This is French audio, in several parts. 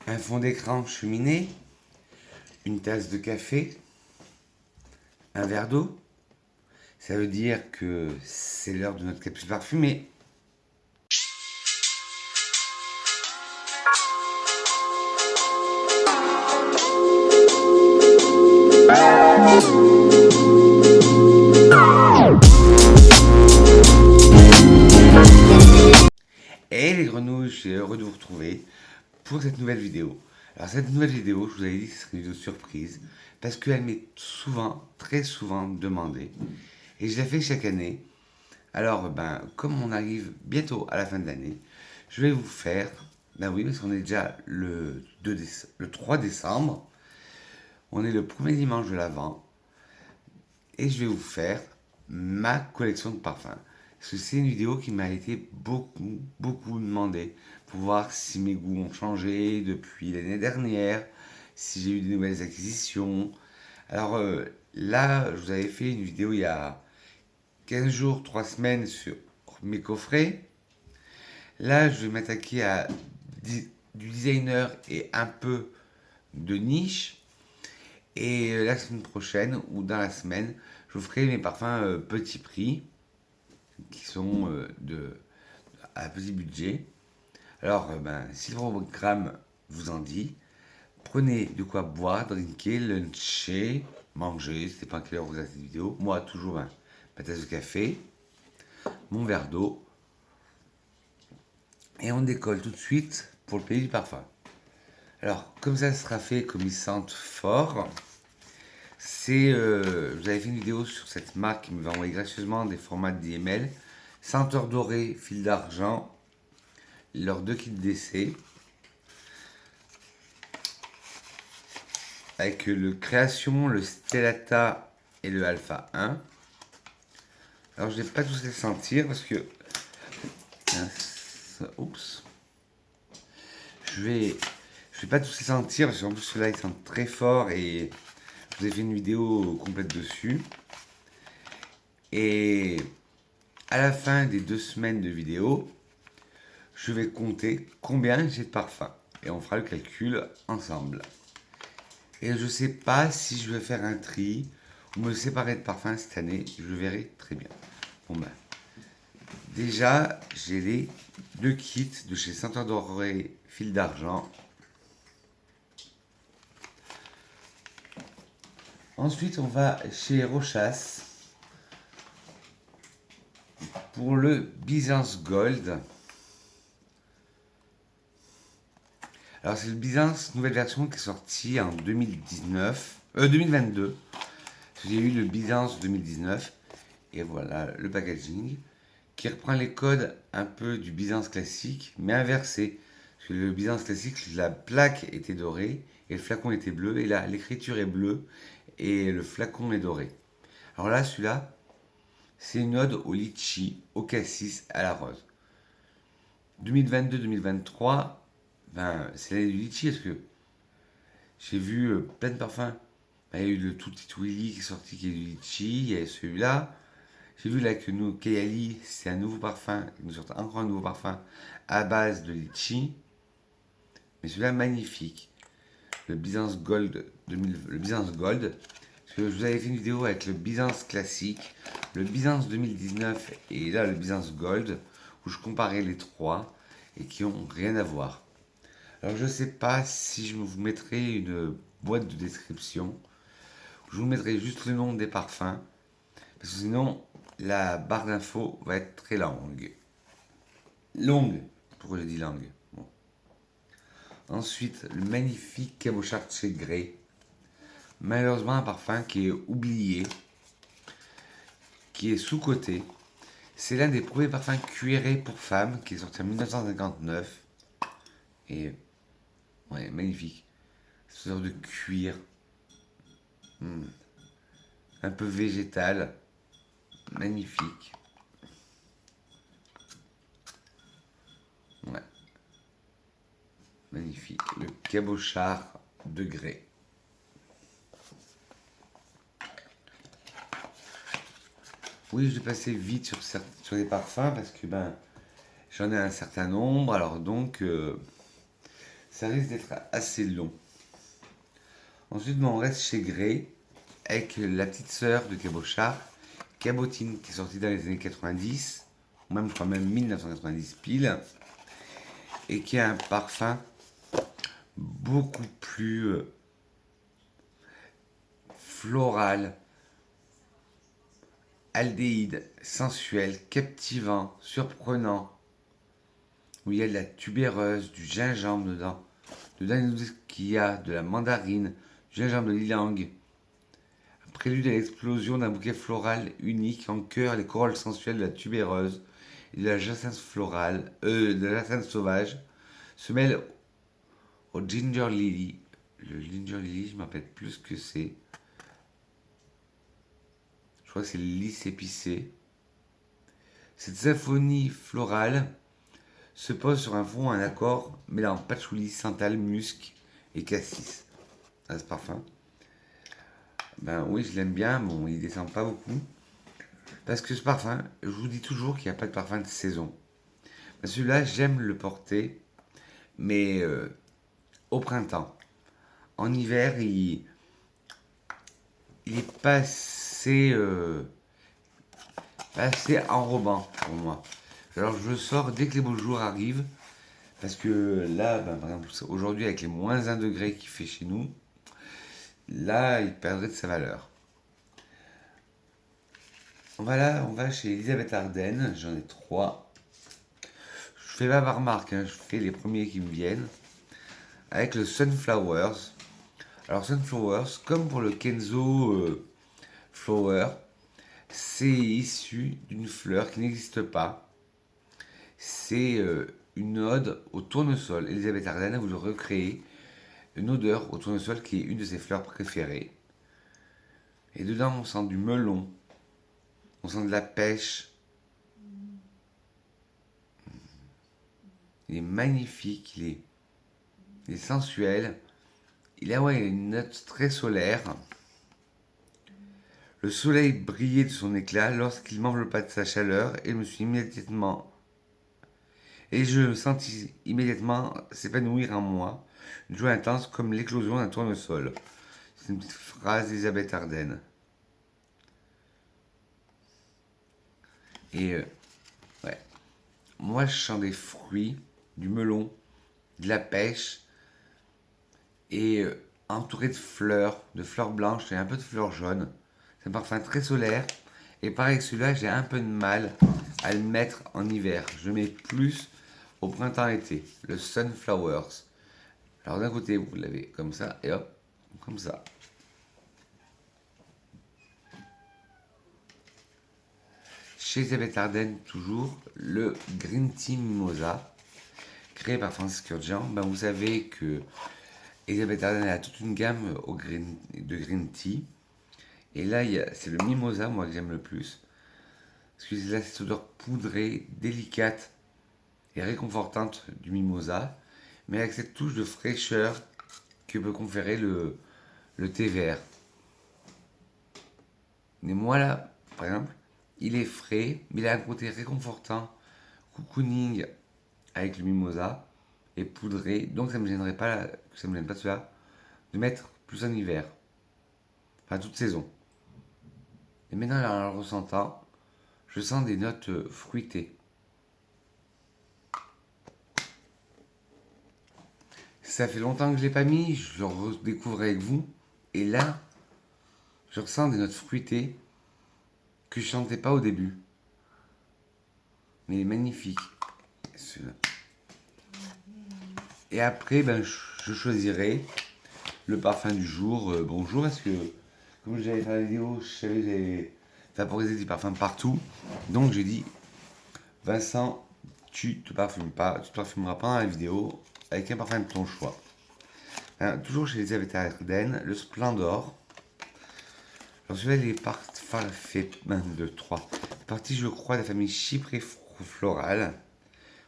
Un fond d'écran cheminée, une tasse de café, un verre d'eau. Ça veut dire que c'est l'heure de notre capsule parfumée. Et les grenouilles, je suis heureux de vous retrouver pour cette nouvelle vidéo. Alors cette nouvelle vidéo, je vous avais dit que ce serait une vidéo surprise parce qu'elle m'est souvent, très souvent demandée. Et je la fais chaque année. Alors, comme on arrive bientôt à la fin de l'année, je vais vous faire, oui, parce qu'on est déjà le 3 décembre, on est le premier dimanche de l'Avent, et je vais vous faire ma collection de parfums. Parce que c'est une vidéo qui m'a été beaucoup, beaucoup demandée pour voir si mes goûts ont changé depuis l'année dernière, si j'ai eu de nouvelles acquisitions. Alors là, je vous avais fait une vidéo il y a 15 jours, 3 semaines sur mes coffrets. Là, je vais m'attaquer à du designer et un peu de niche. Et la semaine prochaine, ou dans la semaine, je vous ferai mes parfums petit prix, qui sont à petit budget. Alors, si le programme vous en dit, prenez de quoi boire, drinker, luncher, manger, ça dépend à quelle heure vous regardez cette vidéo. Moi, toujours ma tasse de café, mon verre d'eau, et on décolle tout de suite pour le pays du parfum. Alors, comme ça sera fait, comme ils sentent fort, vous avez fait une vidéo sur cette marque qui me va envoyer gracieusement des formats d'IML. Senteur doré, fil d'argent, leurs deux kits d'essai. Avec le Création, le Stellata et le Alpha 1. Alors je ne vais pas tous les sentir parce que... Oups. Je vais pas tous les sentir parce qu'en plus ceux-là ils sentent très fort et je vous ai fait une vidéo complète dessus. Et à la fin des 2 semaines de vidéo, je vais compter combien j'ai de parfums. Et on fera le calcul ensemble. Et je ne sais pas si je vais faire un tri ou me séparer de parfums cette année. Je verrai très bien. Bon déjà, j'ai les 2 kits de chez Senteur Doré Fil d'Argent. Ensuite, on va chez Rochas pour le Byzance Gold. Alors, c'est le Byzance nouvelle version qui est sortie en 2022. J'ai eu le Byzance 2019 et voilà le packaging qui reprend les codes un peu du Byzance classique mais inversé. Parce que le Byzance classique, la plaque était dorée et le flacon était bleu et là l'écriture est bleue et le flacon est doré. Alors là, celui-là, c'est une ode au litchi, au cassis, à la rose. 2022-2023, c'est l'année du litchi parce que j'ai vu plein de parfums. Il y a eu le Tutti Twilly qui est sorti qui est du litchi, il y a celui-là. J'ai vu là que nous, Kayali, c'est un nouveau parfum, il nous sort encore un nouveau parfum à base de litchi. Mais celui-là, magnifique. Le Byzance Gold, le Byzance Gold. Parce que je vous avais fait une vidéo avec le Byzance classique, le Byzance 2019 et là le Byzance Gold, où je comparais les trois et qui ont rien à voir. Alors je ne sais pas si je vous mettrai une boîte de description. Je vous mettrai juste le nom des parfums. Parce que sinon, la barre d'infos va être très longue. Longue. Pourquoi je dis longue? Bon. Ensuite, le magnifique Cabochard chez Grey. Malheureusement, un parfum qui est oublié, qui est sous-coté. C'est l'un des premiers parfums cuirés pour femmes qui est sorti en 1959. Et ouais, magnifique. Ce genre de cuir. Un peu végétal. Magnifique. Ouais, magnifique. Le cabochard de Grey. Oui, je vais passer vite sur les parfums parce que j'en ai un certain nombre. Alors donc, ça risque d'être assez long. Ensuite, on reste chez Grey avec la petite sœur de Cabochard, Cabotine, qui est sortie dans les années 90, ou même je crois même 1990 pile, et qui a un parfum beaucoup plus floral, aldéhyde, sensuel, captivant, surprenant, où il y a de la tubéreuse, du gingembre dedans. Dedans, il nous dit qu'il y a de la mandarine, du gingembre de ylang. Un prélude à l'explosion d'un bouquet floral unique en cœur, les corolles sensuelles de la tubéreuse et de la jacinthe florale, de la jacinthe sauvage, se mêlent au ginger lily. Le ginger lily, je ne me rappelle plus ce que c'est. Je crois que c'est le lys épicé. Cette symphonie florale se pose sur un fond un accord mêlant patchouli, santal, musc et cassis. Ah, ce parfum. Ben oui, je l'aime bien. Bon, il descend pas beaucoup. Parce que ce parfum, je vous dis toujours qu'il n'y a pas de parfum de saison. Ben, celui-là, j'aime le porter, mais au printemps. En hiver, il est pas assez enrobant pour moi. Alors je le sors dès que les beaux jours arrivent. Parce que là, ben, par exemple, aujourd'hui, avec les moins 1 degré qu'il fait chez nous, là, il perdrait de sa valeur. On va chez Elisabeth Arden, j'en ai 3. Je fais pas par marque, hein, je fais les premiers qui me viennent. Avec le Sunflowers. Alors Sunflowers, comme pour le Kenzo Flower, c'est issu d'une fleur qui n'existe pas. C'est une ode au tournesol. Elisabeth Arden a voulu recréer une odeur au tournesol qui est une de ses fleurs préférées. Et dedans, on sent du melon, on sent de la pêche. Il est magnifique, il est sensuel. Il a, ouais, une note très solaire. Le soleil brillait de son éclat lorsqu'il m'enveloppa de sa chaleur et je me sentis immédiatement s'épanouir en moi, une joie intense comme l'éclosion d'un tournesol. C'est une petite phrase d'Elisabeth Arden. Et ouais, moi je sens des fruits, du melon, de la pêche et entouré de fleurs blanches et un peu de fleurs jaunes. C'est un parfum très solaire. Et pareil que celui-là, j'ai un peu de mal à le mettre en hiver. Je mets plus au printemps-été, le Sunflowers. Alors d'un côté, vous l'avez comme ça, et hop, comme ça. Chez Elisabeth Arden, toujours, le Green Tea Mimosa, créé par Francis Kurkdjian. Ben, vous savez que Elisabeth Arden a toute une gamme de Green Tea. Et là, c'est le Mimosa, moi, que j'aime le plus. Parce que c'est cette odeur poudrée, délicate et réconfortante du Mimosa, mais avec cette touche de fraîcheur que peut conférer le thé vert. Mais moi, là, par exemple, il est frais, mais il a un côté réconfortant, cocooning avec le Mimosa et poudré. Donc ça me gênerait pas, ça me gêne pas cela, de mettre plus en hiver. Enfin, toute saison. Et maintenant, en le ressentant, je sens des notes fruitées. Ça fait longtemps que je ne l'ai pas mis, je le redécouvre avec vous. Et là, je ressens des notes fruitées que je ne sentais pas au début. Mais il est magnifique. Et après, ben, je choisirai le parfum du jour. Bonjour, parce que comme j'avais fait la vidéo, je savais que j'avais vaporisé des parfums partout. Donc j'ai dit, Vincent, tu te parfumes pas, tu te parfumeras pas dans la vidéo avec un parfum de ton choix. Hein, toujours chez Elisabeth Arden, le Splendor. Alors celui-là, il est parfait, de 3. Parti, je crois, de la famille Chypré Florale.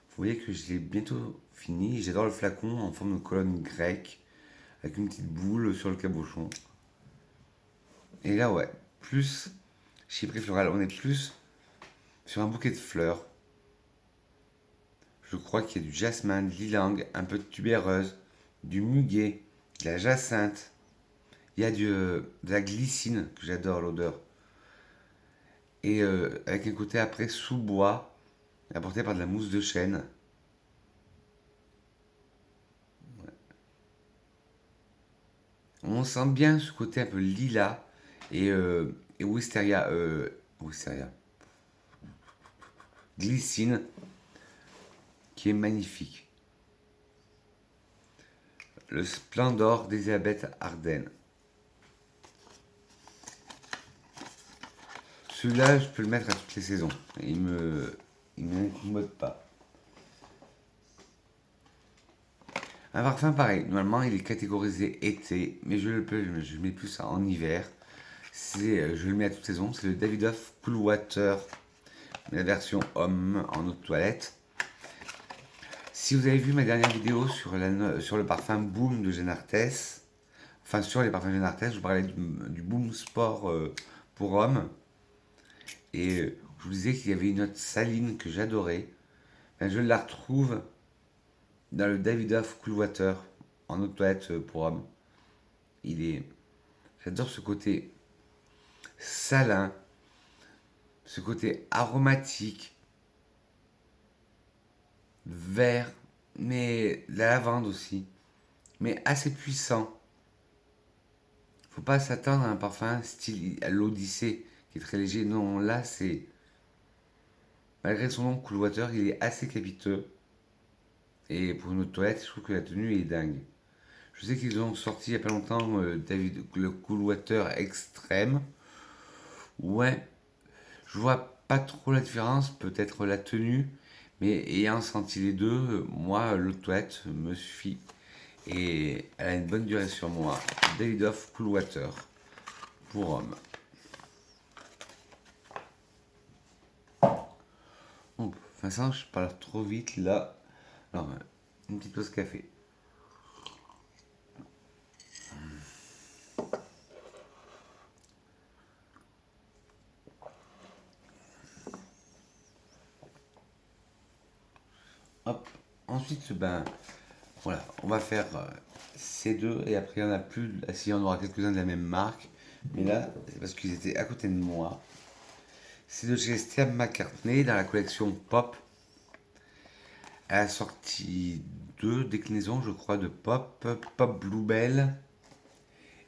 Vous voyez que je l'ai bientôt fini. J'adore le flacon en forme de colonne grecque, avec une petite boule sur le cabochon. Et là, ouais, plus Chypré Florale, on est plus sur un bouquet de fleurs. Je crois qu'il y a du jasmin, de l'ylang, un peu de tubéreuse, du muguet, de la jacinthe. Il y a de la glycine, que j'adore l'odeur. Et avec un côté après sous-bois, apporté par de la mousse de chêne. On sent bien ce côté un peu lilas et wisteria, glycine, qui est magnifique. Le Splendor d'Elisabeth Arden. Celui-là, je peux le mettre à toutes les saisons. Il m'incommode pas. Un parfum pareil. Normalement, il est catégorisé été, mais je le mets plus en hiver. Je le mets à toute saison. C'est le Davidoff Cool Water, la version homme en eau de toilette. Si vous avez vu ma dernière vidéo sur le parfum Boom de Jeanne Arthès, enfin sur les parfums Jeanne Arthès, je vous parlais du Boom Sport pour hommes. Et je vous disais qu'il y avait une note saline que j'adorais. Ben, je la retrouve dans le Davidoff Cool Water en eau de toilette pour hommes. J'adore ce côté salin, ce côté aromatique, vert, mais la lavande aussi, mais assez puissant. Faut pas s'attendre à un parfum style à l'Odyssée qui est très léger. Non, là c'est malgré son nom Cool Water, il est assez capiteux. Et pour une eau de toilette, je trouve que la tenue est dingue. Je sais qu'ils ont sorti il y a pas longtemps le Cool Water Extrême. Ouais, je vois pas trop la différence, peut-être la tenue, mais ayant senti les deux, moi, l'eau de toilette me suffit. Et elle a une bonne durée sur moi. Davidoff Cool Water pour homme. Bon, Vincent, je parle trop vite là. Alors, une petite pause café. Hop. Ensuite, ben, voilà, on va faire ces deux et après il y en a plus. Si on aura quelques-uns de la même marque, mais là, c'est parce qu'ils étaient à côté de moi. C'est de chez Stella McCartney dans la collection Pop. Elle a sorti deux déclinaisons, je crois, de Pop. Pop Bluebell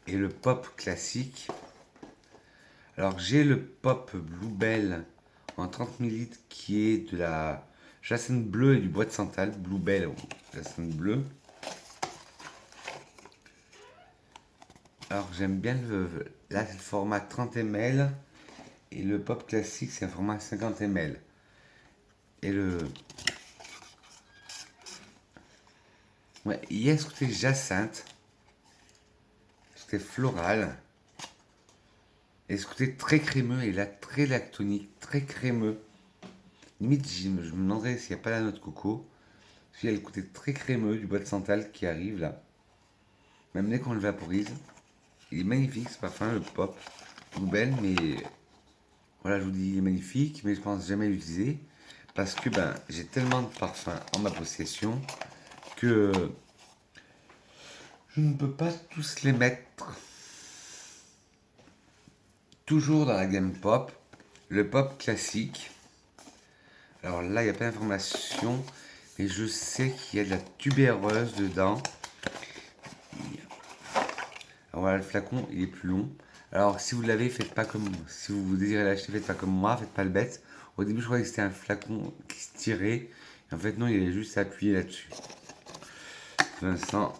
et le Pop classique. Alors j'ai le Pop Bluebell en 30 ml qui est de la jacinthe bleue et du bois de santal. Bluebell ou jacinthe bleue. Alors j'aime bien là c'est le format 30 ml et le Pop classique c'est un format 50 ml. Et ouais, il y a ce côté jacinthe, ce côté floral, et ce côté très crémeux, et là très lactonique, très crémeux. Limite, je me demanderais s'il n'y a pas la noix de coco. Parce qu'il y a le côté très crémeux du bois de santal qui arrive là. Même dès qu'on le vaporise. Il est magnifique ce parfum, le Pop. Bluebell, mais voilà, je vous dis, il est magnifique, mais je pense jamais l'utiliser. Parce que ben, j'ai tellement de parfums en ma possession que je ne peux pas tous les mettre. Toujours dans la gamme Pop, le Pop classique. Alors là, il n'y a pas d'information, mais je sais qu'il y a de la tubéreuse dedans. Alors voilà, le flacon, il est plus long. Alors si vous l'avez, faites pas comme moi. Si vous désirez l'acheter, faites pas comme moi, faites pas le bête. Au début, je croyais que c'était un flacon qui se tirait. Et en fait, non, il est juste appuyé là-dessus. Vincent.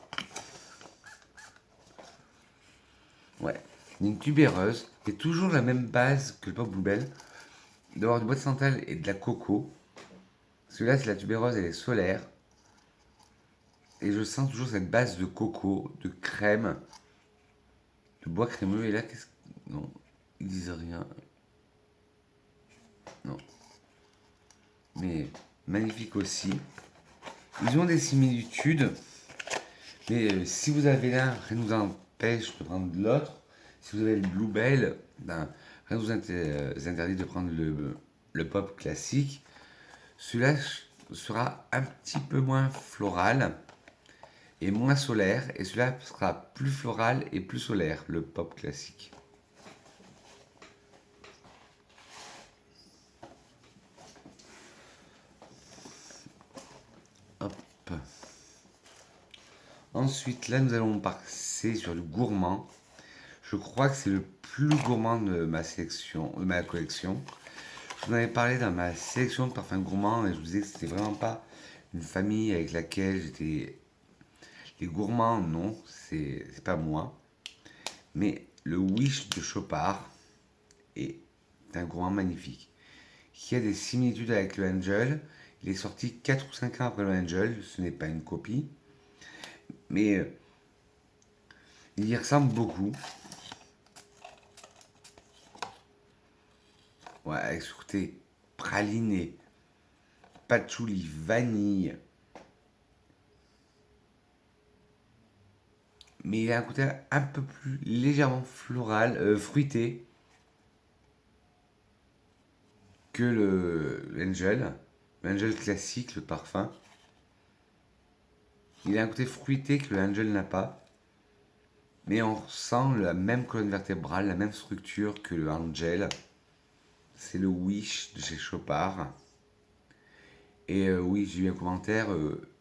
Ouais. Une tubéreuse. Et toujours la même base que le Pop Bluebell. D'avoir du bois de santal et de la coco. Celui-là, c'est la tubéreuse, elle est solaire. Et je sens toujours cette base de coco, de crème, de bois crémeux. Et là, qu'est-ce que... Non, ils disent rien. Non. Mais magnifique aussi. Ils ont des similitudes. Mais si vous avez l'un, rien ne vous empêche de prendre l'autre. Si vous avez le Bluebell, ben, rien ne vous interdit de prendre le Pop classique. Celui-là sera un petit peu moins floral. est moins solaire et celui-là sera plus floral et plus solaire, le pop classique. Hop. Ensuite, là, nous allons passer sur du gourmand. Je crois que c'est le plus gourmand de ma sélection, de ma collection. Je vous en avais parlé dans ma sélection de parfums gourmands et je vous disais que c'était vraiment pas une famille avec laquelle j'étais. Les gourmands, non, c'est pas moi. Mais le Wish de Chopard est un gourmand magnifique. Qui a des similitudes avec le Angel. Il est sorti 4 ou 5 ans après le Angel, ce n'est pas une copie. Mais il y ressemble beaucoup. Ouais, avec ce côté praliné, patchouli, vanille. Mais il a un côté un peu plus légèrement floral, fruité que l'Angel. L'Angel classique, le parfum. Il a un côté fruité que l'Angel n'a pas. Mais on sent la même colonne vertébrale, la même structure que le Angel. C'est le Wish de chez Chopard. Et oui, j'ai eu un commentaire.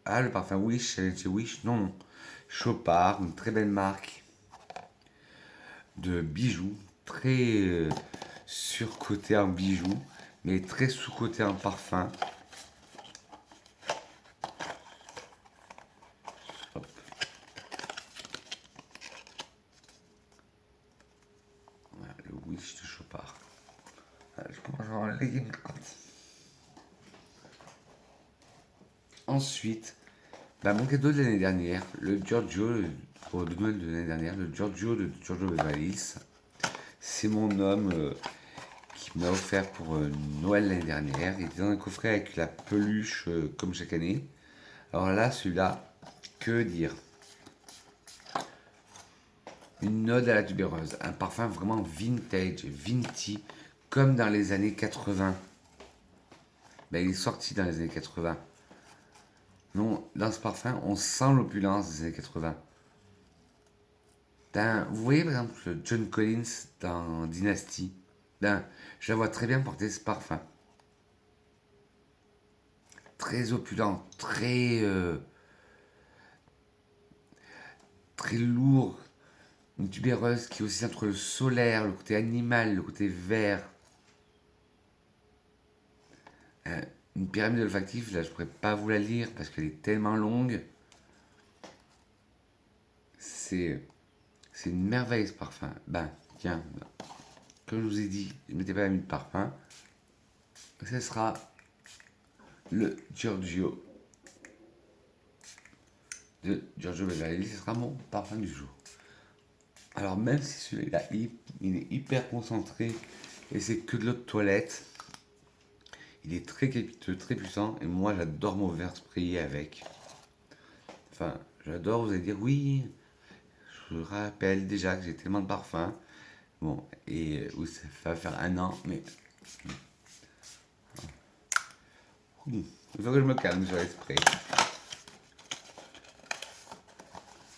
Ah, le parfum Wish, c'est chez Wish. Non, Chopard, une très belle marque de bijoux, très surcoté en bijoux, mais très sous-coté en parfum. Hop. Voilà, le Wish de Chopard. Voilà, je commence à avoir les une côte. Ensuite, bah, mon cadeau de l'année dernière, le Giorgio, pour le Noël de l'année dernière, le Giorgio de Giorgio Beverly Hills. C'est mon homme qui m'a offert pour Noël l'année dernière. Il était dans un coffret avec la peluche comme chaque année. Alors là, celui-là, que dire? Une ode à la tubéreuse, un parfum vraiment vintage, vinty, comme dans les années 80. Ben, il est sorti dans les années 80. Non, dans ce parfum, on sent l'opulence des années 80. Vous voyez par exemple John Collins dans Dynasty. Je la vois très bien porter ce parfum. Très opulent, très lourd. Une tubéreuse qui est aussi entre le solaire, le côté animal, le côté vert. Une pyramide olfactive, là je pourrais pas vous la lire parce qu'elle est tellement longue. C'est une merveille ce parfum. Ben, tiens, comme je vous ai dit, je ne m'étais pas mis de parfum. Ce sera le Giorgio de Giorgio Beverly Hills. Ce sera mon parfum du jour. Alors même si celui-là, il est hyper concentré et c'est que de l'eau de toilette, il est très capiteux, très puissant et moi j'adore mon verre sprayé avec. Enfin, j'adore, vous allez dire oui, je rappelle déjà que j'ai tellement de parfums. Bon, et oui, ça va faire un an, mais il faut que je me calme sur les sprays.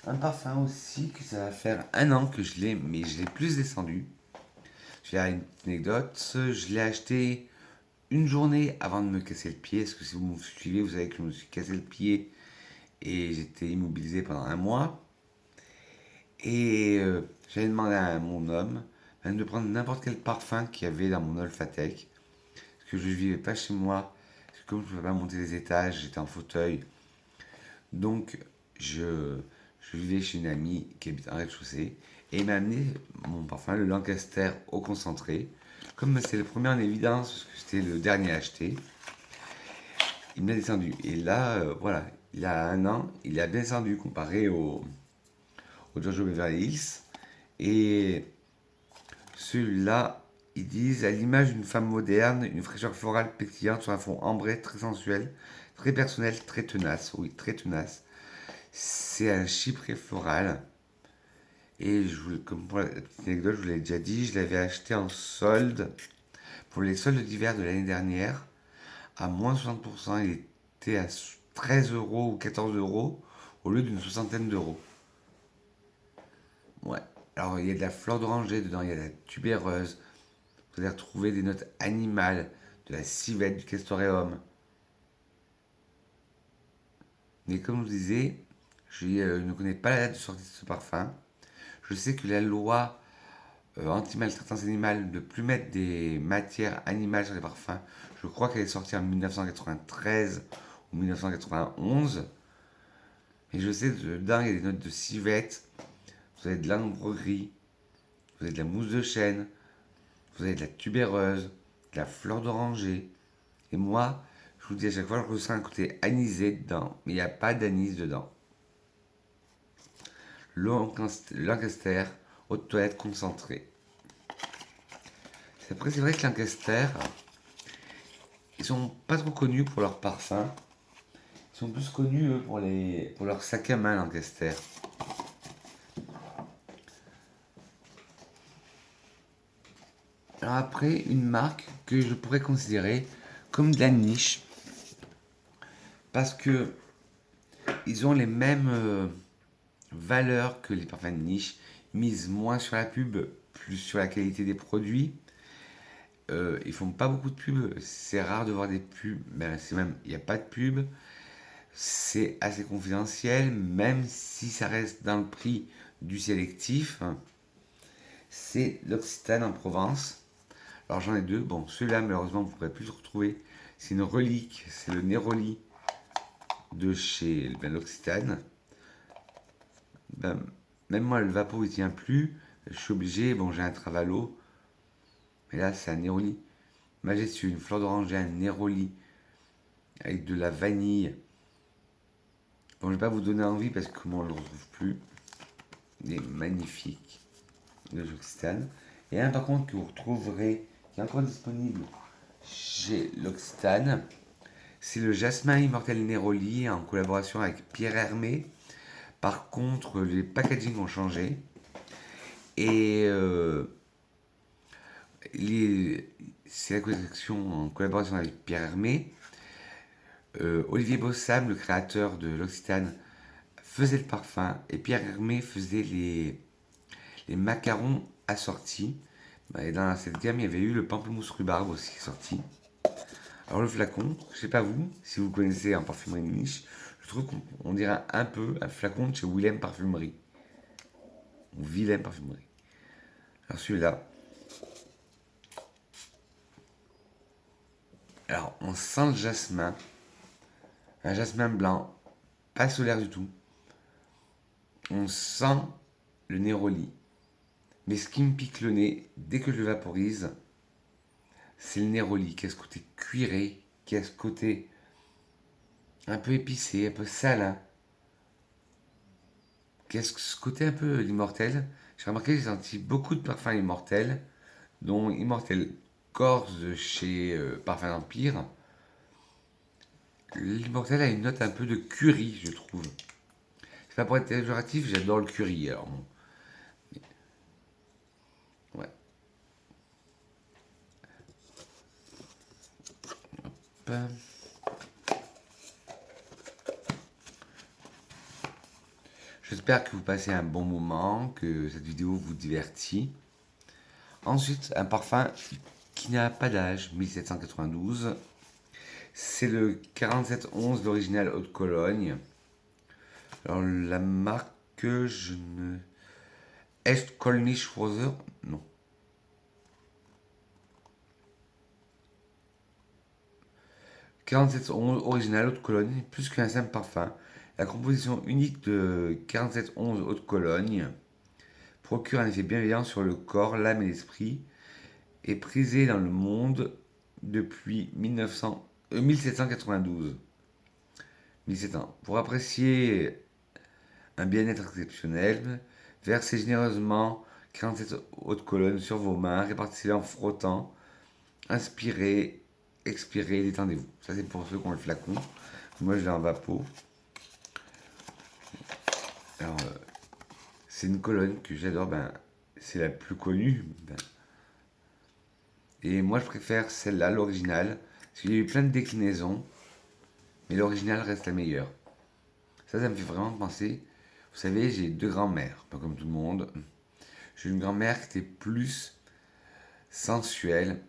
Un parfum aussi que ça va faire un an que je l'ai, mais je l'ai plus descendu. J'ai une anecdote, je l'ai acheté une journée avant de me casser le pied. Parce que si vous me suivez, vous savez que je me suis cassé le pied et j'étais immobilisé pendant un mois. Et j'avais demandé à mon homme de prendre n'importe quel parfum qu'il y avait dans mon olfatec. Parce que je ne vivais pas chez moi. Parce que comme je ne pouvais pas monter les étages, j'étais en fauteuil. Donc je vivais chez une amie qui habite en rez-de-chaussée. Et il m'a amené mon parfum, le Lancaster au concentré. Comme c'est le premier en évidence, parce que c'était le dernier acheté, il m'a descendu. Et là, voilà, il y a un an, il a descendu comparé au Giorgio Beverly Hills. Et celui-là, ils disent à l'image d'une femme moderne, une fraîcheur florale pétillante sur un fond ambré, très sensuel, très personnel, très tenace. Oui, très tenace. C'est un chypré floral. Et comme pour la petite anecdote, je vous l'ai déjà dit, je l'avais acheté en solde pour les soldes d'hiver de l'année dernière à moins 60%. Il était à 13 € ou 14 € au lieu d'une soixantaine d'euros. Ouais. Alors, il y a de la fleur d'oranger dedans, il y a de la tubéreuse. Vous allez retrouver des notes animales, de la civette, du castoreum. Mais comme je vous disais, je ne connais pas la date de sortie de ce parfum. Je sais que la loi anti-maltraitance animale de ne plus mettre des matières animales sur les parfums, je crois qu'elle est sortie en 1993 ou 1991. Et je sais que dedans, il y a des notes de civette, vous avez de l'ambre gris, vous avez de la mousse de chêne, vous avez de la tubéreuse, de la fleur d'oranger. Et moi, je vous dis à chaque fois, je ressens un côté anisé dedans, mais il n'y a pas d'anis dedans. Lancaster, eau de toilette concentrée. Après, c'est vrai que Lancaster, ils sont pas trop connus pour leurs parfums. Ils sont plus connus eux, pour leur sac à main Lancaster. Alors après, une marque que je pourrais considérer comme de la niche, parce que ils ont les mêmes valeurs que les parfums de niche, misent moins sur la pub, plus sur la qualité des produits. Ils font pas beaucoup de pubs, c'est rare de voir des pubs, ben, c'est même, il n'y a pas de pub, c'est assez confidentiel, même si ça reste dans le prix du sélectif. C'est l'Occitane en Provence. Alors j'en ai deux, bon celui-là malheureusement vous ne pourrez plus le retrouver, c'est une relique, c'est le Neroli de chez l'Occitane. Ben, même moi le Vapo il tient plus, je suis obligé, bon j'ai un Travalo, mais là c'est un Neroli majestueux, une fleur d'oranger, un Neroli avec de la vanille. Bon, je vais pas vous donner envie parce que moi on le retrouve plus. Il est magnifique, de l'Occitane. Et un par contre que vous retrouverez, qui est encore disponible chez l'Occitane, c'est le Jasmin Immortel Neroli en collaboration avec Pierre Hermé. Par contre, les packaging ont changé. Et c'est la collection en collaboration avec Pierre Hermé. Olivier Bossam, le créateur de l'Occitane, faisait le parfum et Pierre Hermé faisait les macarons assortis. Et dans cette gamme, il y avait eu le pamplemousse rhubarbe aussi qui est sorti. Alors le flacon, je sais pas vous, si vous connaissez en parfumerie de niche, je trouve qu'on dirait un peu un flacon de chez Willem Parfumerie. Ou Willem Parfumerie. Alors celui-là. Alors on sent le jasmin. Un jasmin blanc. Pas solaire du tout. On sent le Neroli. Mais ce qui me pique le nez, dès que je le vaporise, c'est le Neroli qui a ce côté cuiré, qui a ce côté un peu épicé, un peu salin, qui a ce côté un peu l'immortel. J'ai remarqué que j'ai senti beaucoup de parfums immortels, dont Immortel Corse de chez Parfum Empire. L'immortel a une note un peu de curry, je trouve. C'est pas pour être péjoratif, j'adore le curry. Alors, bon. Ouais. Hop. J'espère que vous passez un bon moment, que cette vidéo vous divertit. Ensuite, un parfum qui n'a pas d'âge, 1792. C'est le 4711 d'original Haute Cologne. Alors la marque, je ne... Est Kolnischwaser? Non. 4711 original Haute Cologne, plus qu'un simple parfum. La composition unique de 4711 Haute Cologne procure un effet bienveillant sur le corps, l'âme et l'esprit, est prisé dans le monde depuis 1792. 17 ans. Pour apprécier un bien-être exceptionnel, versez généreusement 47 hautes colonnes sur vos mains, répartissez-les en frottant, inspirez, expirez, détendez-vous. Ça c'est pour ceux qui ont le flacon. Moi je l'ai en vapo. Alors, c'est une colonne que j'adore, ben, c'est la plus connue. Ben. Et moi je préfère celle-là, l'original, parce qu'il y a eu plein de déclinaisons, mais l'original reste la meilleure. Ça me fait vraiment penser. Vous savez, j'ai deux grands-mères, pas comme tout le monde. J'ai une grand-mère qui était plus sensuelle,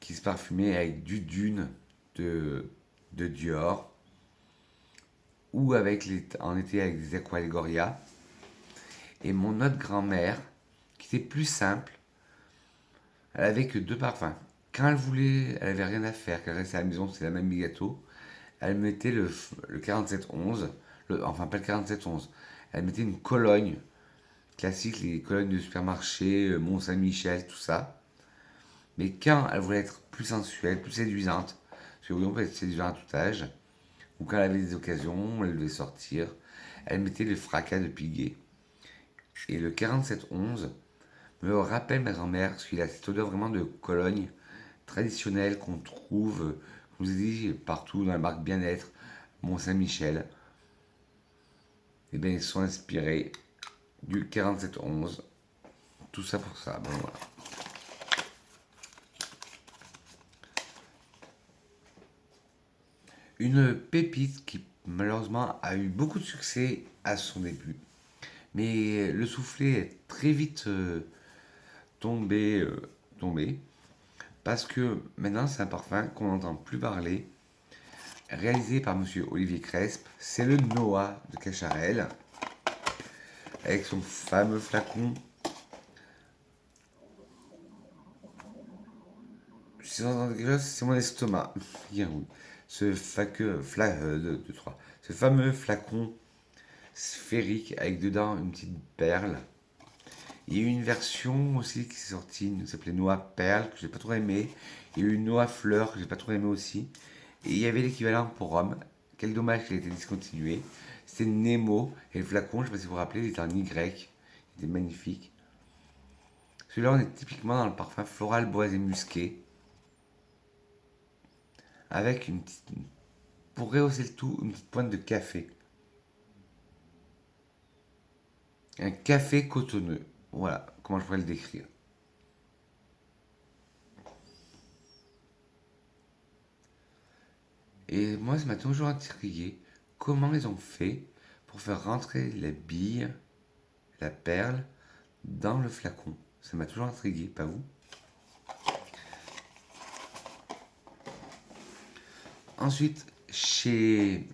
qui se parfumait avec du Dune de, de Dior, ou en été avec des Aqua Algoria. Et mon autre grand-mère, qui était plus simple, elle avait que deux parfums. Quand elle voulait, elle avait rien à faire, qu'elle restait à la maison, c'était la même gâteau. Elle mettait le 4711, enfin pas le 4711, elle mettait une Cologne classique, les colognes de supermarché, Mont-Saint-Michel, tout ça. Mais quand elle voulait être plus sensuelle, plus séduisante, parce que oui, on peut être séduisant à tout âge, ou quand elle avait des occasions, elle devait sortir, elle mettait le fracas de Piguet. Et le 4711 me rappelle ma grand-mère, parce qu'il a cette odeur vraiment de Cologne traditionnelle qu'on trouve, je vous ai dit, partout dans la marque Bien-être, Mont-Saint-Michel. Et bien, ils sont inspirés du 4711. Tout ça pour ça. Bon, voilà. Une pépite qui malheureusement a eu beaucoup de succès à son début. Mais le soufflet est très vite tombé. Parce que maintenant c'est un parfum qu'on n'entend plus parler. Réalisé par monsieur Olivier Cresp. C'est le Noah de Cacharel. Avec son fameux flacon. Si vous entendez quelque chose, c'est mon estomac. Ce fameux flacon sphérique avec dedans une petite perle. Il y a eu une version aussi qui s'est sortie, qui s'appelait Noix Perle, que j'ai pas trop aimé. Il y a eu une Noix Fleur, que j'ai pas trop aimé aussi. Et il y avait l'équivalent pour Rome. Quel dommage qu'il ait été discontinué. C'était Nemo. Et le flacon, je sais pas si vous vous rappelez, il était en Y. Il était magnifique. Celui-là, on est typiquement dans le parfum floral, boisé, musqué. Avec une petite. Pour rehausser le tout, une petite pointe de café. Un café cotonneux. Voilà comment je pourrais le décrire. Et moi, ça m'a toujours intrigué comment ils ont fait pour faire rentrer la bille, la perle, dans le flacon. Ça m'a toujours intrigué, pas vous? Ensuite, chez,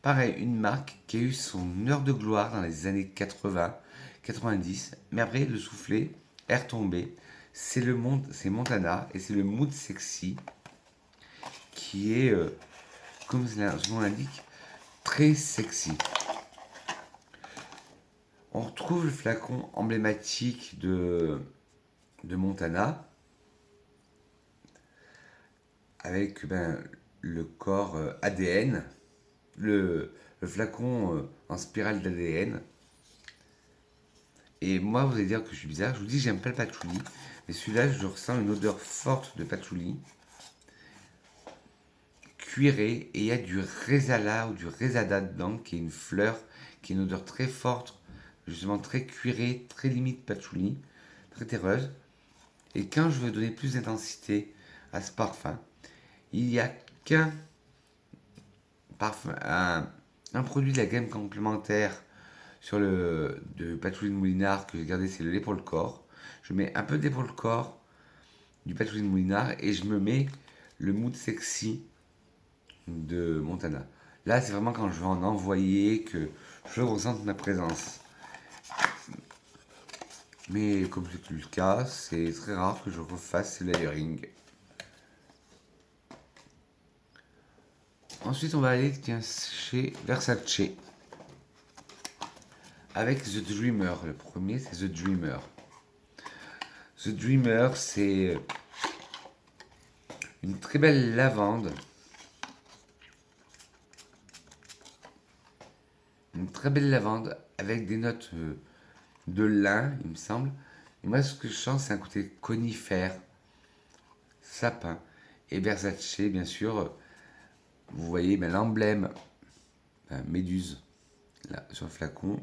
pareil, une marque qui a eu son heure de gloire dans les années 80, 90, mais après, le soufflet est retombé. C'est Montana et c'est le Mood Sexy qui est, comme son nom l'indique, très sexy. On retrouve le flacon emblématique de Montana avec le corps ADN, le flacon en spirale d'ADN. Et moi, vous allez dire que je suis bizarre, je vous dis j'aime pas le patchouli, mais celui-là, je ressens une odeur forte de patchouli, cuiré, et il y a du resala ou du resada dedans, qui est une fleur, qui est une odeur très forte, justement très cuirée, très limite patchouli, très terreuse. Et quand je veux donner plus d'intensité à ce parfum, il n'y a qu'un parfum, un produit de la gamme complémentaire sur le de Patchouli de Moulinard que j'ai gardé, c'est le lait pour le corps. Je mets un peu de lait pour le corps, du Patchouli de Moulinard, et je me mets le Mood Sexy de Montana. Là, c'est vraiment quand je veux en envoyer que je ressente ma présence. Mais comme c'est plus le cas, c'est très rare que je refasse ce layering. Ensuite, on va aller chez Versace avec The Dreamer. Le premier, c'est The Dreamer. The Dreamer, c'est une très belle lavande. Une très belle lavande avec des notes de lin, il me semble. Et moi, ce que je sens, c'est un côté conifère, sapin. Et Versace, bien sûr, vous voyez l'emblème méduse là, sur le flacon.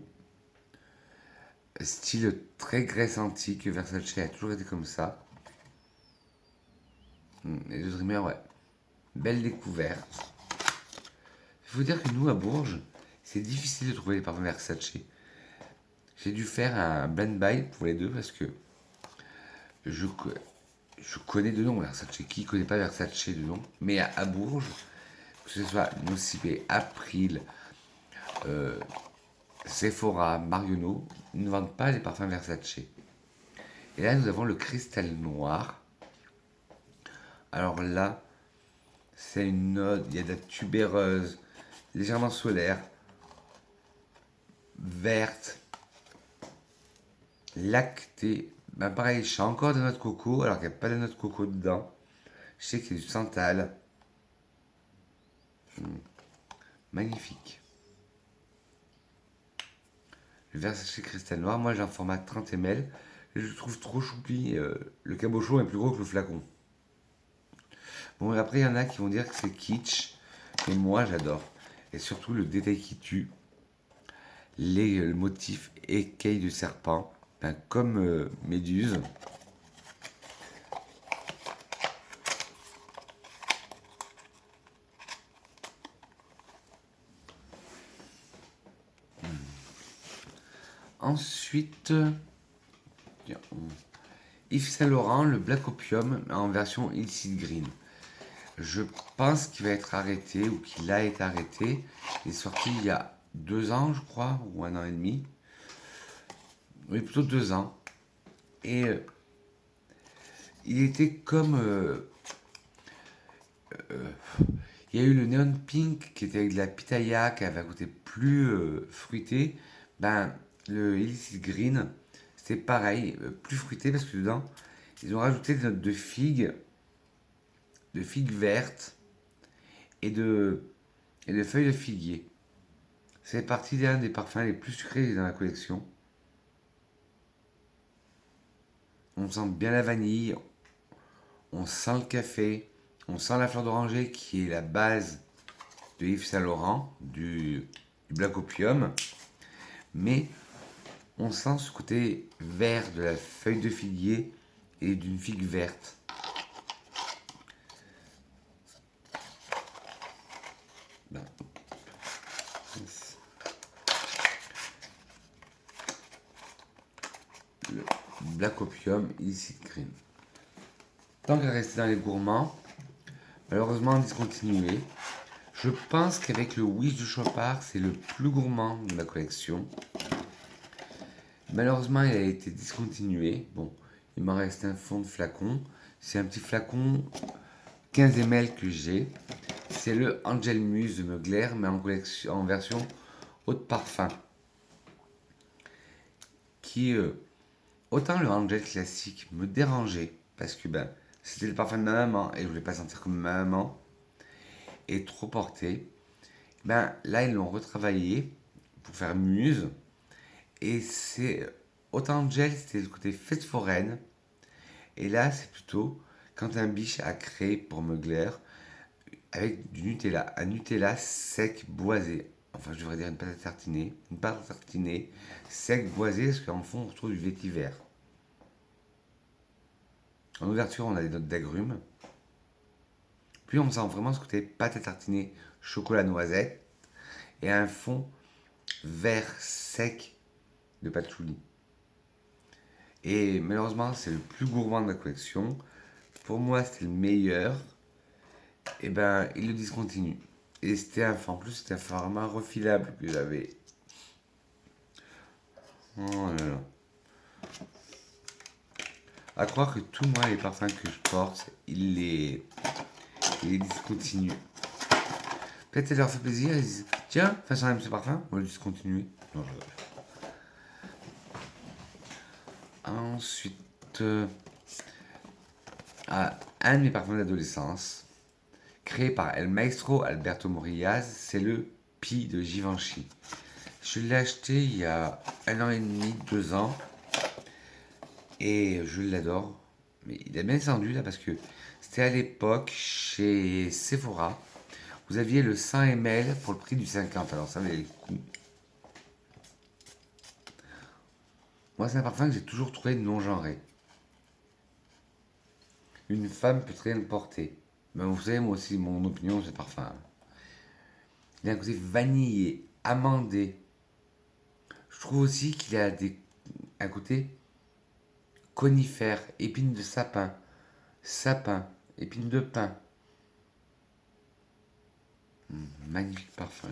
Style très Grèce antique, Versace a toujours été comme ça. Et The Dreamer, ouais. Belle découverte. Il faut dire que nous, à Bourges, c'est difficile de trouver les parfums Versace. J'ai dû faire un blind buy pour les deux parce que je, je connais de nom Versace. Qui connaît pas Versace de nom? Mais à Bourges, que ce soit Nocibé, April, euh, Sephora, Marionneau, ils ne vendent pas les parfums Versace. Et là, nous avons le cristal noir. Alors là, c'est une note, il y a de la tubéreuse, légèrement solaire, verte, lactée. Ben pareil, je sens encore de noix de coco, alors qu'il n'y a pas de noix de coco dedans. Je sais qu'il y a du santal. Magnifique. Le Versace cristal noir, moi j'ai un format 30 ml. Je le trouve trop choupi. Le cabochon est plus gros que le flacon. Bon, après, il y en a qui vont dire que c'est kitsch, mais moi j'adore. Et surtout le détail qui tue, le motif écailles de serpent, ben, comme Méduse. Ensuite, Yves Saint Laurent, le Black Opium en version Illicit Green. Je pense qu'il va être arrêté ou qu'il a été arrêté. Il est sorti il y a 2 ans, je crois, ou 1 an et demi. Oui, plutôt 2 ans. Et il était comme. Il y a eu le Neon Pink qui était avec de la pitaya qui avait un côté plus fruité. Ben, le Illicit Green, c'était pareil, plus fruité parce que dedans, ils ont rajouté des notes de figues vertes et de feuilles de figuier. C'est parti d'un des parfums les plus sucrés dans la collection. On sent bien la vanille, on sent le café, on sent la fleur d'oranger qui est la base de Yves Saint Laurent, du Black Opium, mais on sent ce côté vert de la feuille de figuier et d'une figue verte. Ben, le Black Opium Illicit Green. Tant qu'à rester dans les gourmands, malheureusement discontinué. Je pense qu'avec le Wish de Chopard, c'est le plus gourmand de la collection. Malheureusement, il a été discontinué. Bon, il m'en reste un fond de flacon. C'est un petit flacon 15 ml que j'ai. C'est le Angel Muse de Mugler, mais en version eau de parfum. Qui, autant le Angel classique me dérangeait, parce que ben, c'était le parfum de ma maman et je voulais pas sentir comme ma maman, et trop porté. Ben là, ils l'ont retravaillé pour faire Muse. Et c'est autant Angel, c'était le côté fête foraine. Et là, c'est plutôt quand un biche a créé pour Mugler avec du Nutella. Un Nutella sec, boisé. Enfin, je devrais dire une pâte à tartiner. Une pâte à tartiner sec, boisé, parce qu'en fond, on retrouve du vétiver. En ouverture, on a des notes d'agrumes. Puis on sent vraiment ce côté pâte à tartiner, chocolat noisette. Et un fond vert sec de patchouli. Et malheureusement, c'est le plus gourmand de la collection. Pour moi, c'était le meilleur. Et ben, il le discontinue. Et c'était en plus, c'était un format refilable que j'avais. Oh là là. À croire que tous moi, les parfums que je porte, il les discontinue. Peut-être ça leur fait plaisir, ils disent tiens, façon aime ce parfum, on va le discontinuer. Non, ensuite, un de mes parfums d'adolescence, créé par El Maestro Alberto Morillas, c'est le Pi de Givenchy. Je l'ai acheté il y a 1 an et demi, 2 ans, et je l'adore. Mais il a bien descendu là parce que c'était à l'époque chez Sephora. Vous aviez le 100 ml pour le prix du 50, alors ça valait le coup. Moi, c'est un parfum que j'ai toujours trouvé non-genré. Une femme peut très bien le porter. Mais vous savez, moi aussi, mon opinion, c'est parfum. Il a un côté vanillé, amandé. Je trouve aussi qu'il a un côté conifère, épines de sapin, sapin, épines de pin. Magnifique parfum.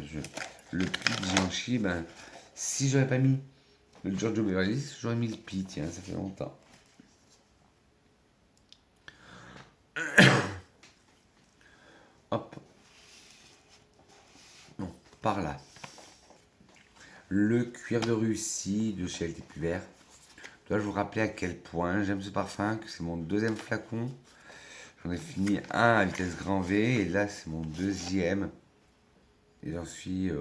Le pit Givenchy, ben, si j'aurais pas mis le Giorgio Beverly Hills, j'aurais mis le pit, tiens, ça fait longtemps. Hop, non, par là. Le cuir de Russie de chez LT Puvert. Je dois vous rappeler à quel point j'aime ce parfum, que c'est mon deuxième flacon. J'en ai fini un à vitesse grand V et là c'est mon deuxième. Et j'en suis, je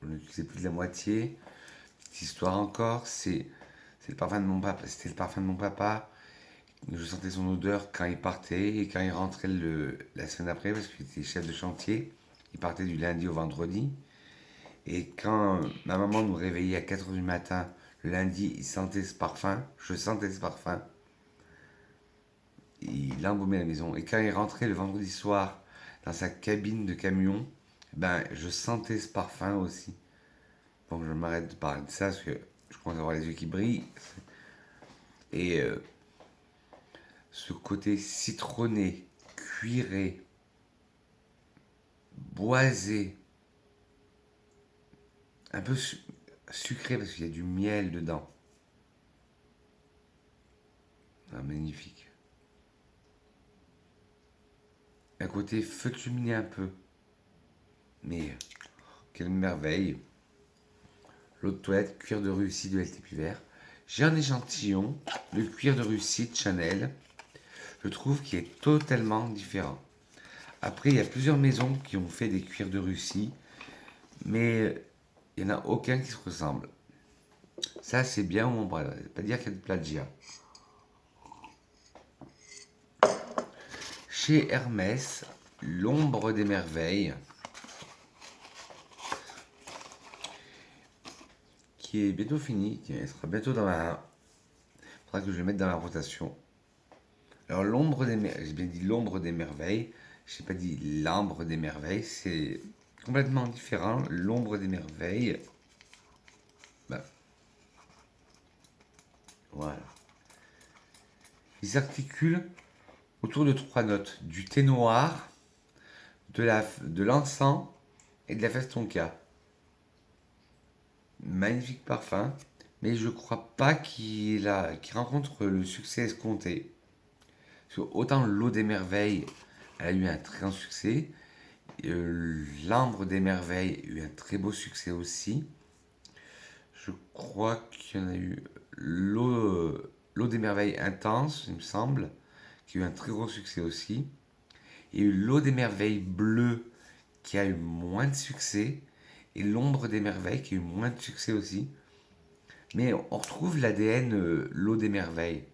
ne l'utilisais plus de la moitié. Petite histoire encore, c'est le parfum de mon papa. C'était le parfum de mon papa. Je sentais son odeur quand il partait et quand il rentrait la semaine après parce qu'il était chef de chantier. Il partait du lundi au vendredi. Et quand ma maman nous réveillait à 4 h du matin, le lundi, il sentait ce parfum. Je sentais ce parfum. Il embaumait la maison. Et quand il rentrait le vendredi soir dans sa cabine de camion, ben, je sentais ce parfum aussi. Bon, je m'arrête de parler de ça parce que je commence à avoir les yeux qui brillent. Et ce côté citronné, cuiré, boisé, un peu sucré parce qu'il y a du miel dedans. Ah, magnifique. Un côté feu de cheminée un peu. Mais quelle merveille. L'eau de toilette, cuir de Russie de LT Puvert. J'ai un échantillon de cuir de Russie de Chanel. Je trouve qu'il est totalement différent. Après, il y a plusieurs maisons qui ont fait des cuirs de Russie, mais il n'y en a aucun qui se ressemble. Ça, c'est bien ou on va pas dire qu'il y a de plagiat. Chez Hermès, l'ombre des merveilles, qui est bientôt fini, qui sera bientôt dans ma... Il faudra que je le mette dans la rotation. Alors l'ombre des merveilles, j'ai bien dit l'ombre des merveilles, je n'ai pas dit l'ambre des merveilles, c'est complètement différent. L'ombre des merveilles, ben, voilà. Il s'articule autour de 3 notes, du thé noir, de l'encens et de la festonca. Magnifique parfum, mais je crois pas qu'il rencontre le succès escompté. Parce que autant l'eau des merveilles, elle a eu un très grand succès, l'ambre des merveilles a eu un très beau succès aussi. Je crois qu'il y en a eu l'eau des merveilles intense, il me semble, qui a eu un très gros succès aussi. Il y a eu l'eau des merveilles bleue qui a eu moins de succès et l'ombre des merveilles qui a eu moins de succès aussi. Mais on retrouve l'ADN l'eau des merveilles.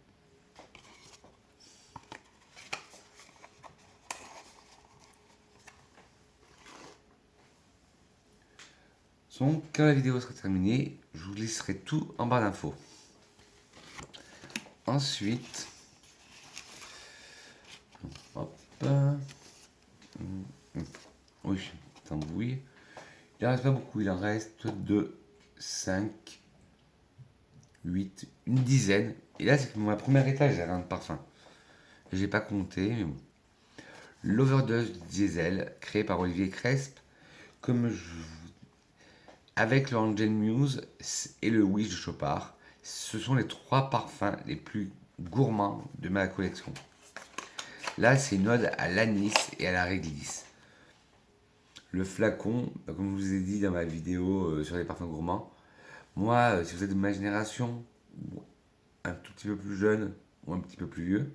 Donc, quand la vidéo sera terminée, je vous laisserai tout en barre d'infos. Ensuite, hop, oui, tambouille. Il en reste pas beaucoup, il en reste 2, 5, 8, une dizaine. Et là, c'est ma première étage, j'ai rien de parfum. J'ai pas compté, mais bon. L'Overdose Diesel, créé par Olivier Cresp, comme avec le Angel Muse et le Wish de Chopard. Ce sont les 3 parfums les plus gourmands de ma collection. Là, c'est une ode à l'anis et à la réglisse. Le flacon, comme je vous ai dit dans ma vidéo sur les parfums gourmands, moi, si vous êtes de ma génération, ou un tout petit peu plus jeune, ou un petit peu plus vieux,